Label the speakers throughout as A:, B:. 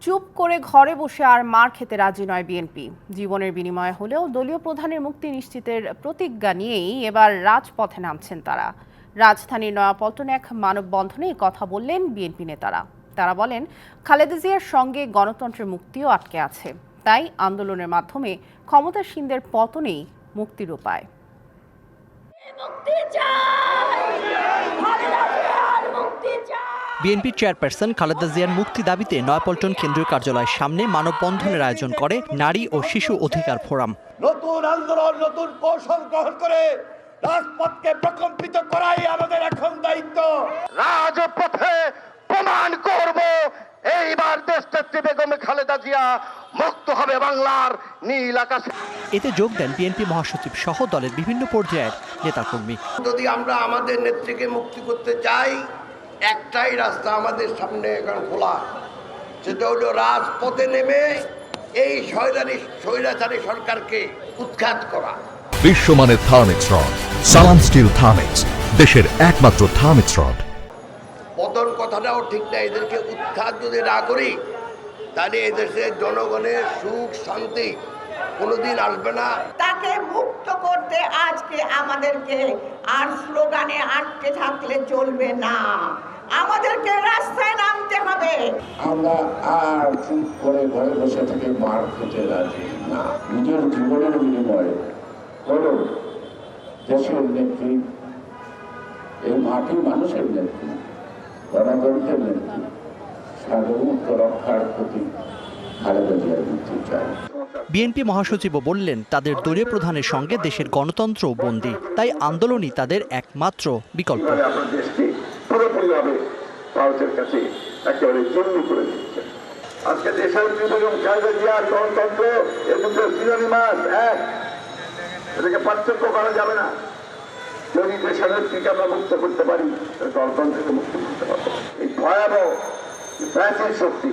A: চুপ করে ঘরে বসে আর মার খেতে রাজি নয় বিএনপি। জীবনের বিনিময়ে হলেও দলীয় প্রধানের মুক্তি নিশ্চিতের প্রতিজ্ঞা নিয়েই এবার রাজপথে নামছেন তারা। রাজধানীর নয়াপল্টনে এক মানববন্ধনে কথা বললেন বিএনপি নেতারা। তারা বলেন, খালেদা জিয়ার সঙ্গে গণতন্ত্রের মুক্তিও আটকে আছে, তাই আন্দোলনের মাধ্যমে ক্ষমতাসীনদের পতনেই মুক্তির উপায়।
B: বিএনপি চেয়ারপারসন খালেদা জিয়ার মুক্তি দাবিতে নয়াপল্টন কেন্দ্রীয় কার্যালয়ের সামনে মানববন্ধনের আয়োজন করে নারী ও শিশু অধিকার ফোরাম।
C: নতুন আন্দোলন, নতুন কৌশল গ্রহণ করে রাজপথকে প্রকম্পিত করাই আমাদের এখন দায়িত্ব। রাজপথে প্রমাণ করব এইবার দেশনেত্রী বেগম খালেদা জিয়া মুক্ত হবে বাংলার নীল আকাশে।
B: এতে যোগ দেন বিএনপি মহাসচিব সহ দলের বিভিন্ন পর্যায়ের নেতাকর্মী।
C: যদি আমরা আমাদের নেত্রীকে মুক্তি করতে চাই, একটাই রাস্তা আমাদের সামনে এখন খোলা, সেটা হলো রাজপথে নেমে এই স্বৈরাচারী সরকারকে উৎখাত করা।
D: বিশ্বমানের থার্মিক্স রড, সালাম স্টিল থার্মিক্স, দেশের একমাত্র থার্মিক্স রড।
C: পতন কথাটাও ঠিক না, এদেরকে উৎখাত যদি না করি তাহলে এদেশের জনগণের সুখ শান্তি কোনোদিন আসবে না।
E: তাকে মুক্ত করতে আজকে আমাদেরকে আর স্লোগানে আটকে থাকলে চলবে না, আমাদেরকে রাস্তায় নামতে হবে।
F: আমরা আর চুপ করে ঘরে বসে থেকে মার খেতে রাজি না। নিজের জীবনের বিনিময়ে হলো দেশের নেত্রী, এই মাটি মানুষের নেত্রী, গণতন্ত্রের নেত্রী, সার্বভৌমত্ব রক্ষার প্রতি খালেদা জিয়ার মুক্তি চাই।
B: বিএনপি মহাসচিবও বললেন, তাদের দলীয় প্রধানের সঙ্গে দেশের গণতন্ত্র বন্দী, তাই আন্দোলনই তাদের একমাত্র বিকল্প।
G: পুরোপুরিভাবে ভারতের কাছে একেবারে জন্ম করে দিচ্ছে। আজকে দেশের খালেদা জিয়ার গণতন্ত্র এর মধ্যে সিনোনিমাস এক, এটাকে পার্থক্য করা যাবে না। যদি দেশের নেত্রীকে আমরা মুক্ত করতে পারি, গণতন্ত্রকে মুক্ত করতে পারবো। এই ভয়াবহ প্রাচীন শক্তি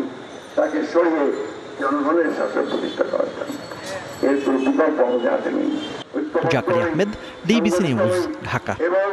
G: তাকে সরিয়ে জনগণের শাসন প্রতিষ্ঠা করার জন্য এর কোনো বিকল্প আমাদের হাতে নেই।
B: Zakaria Ahmed, DBC news, Dhaka.
G: এবং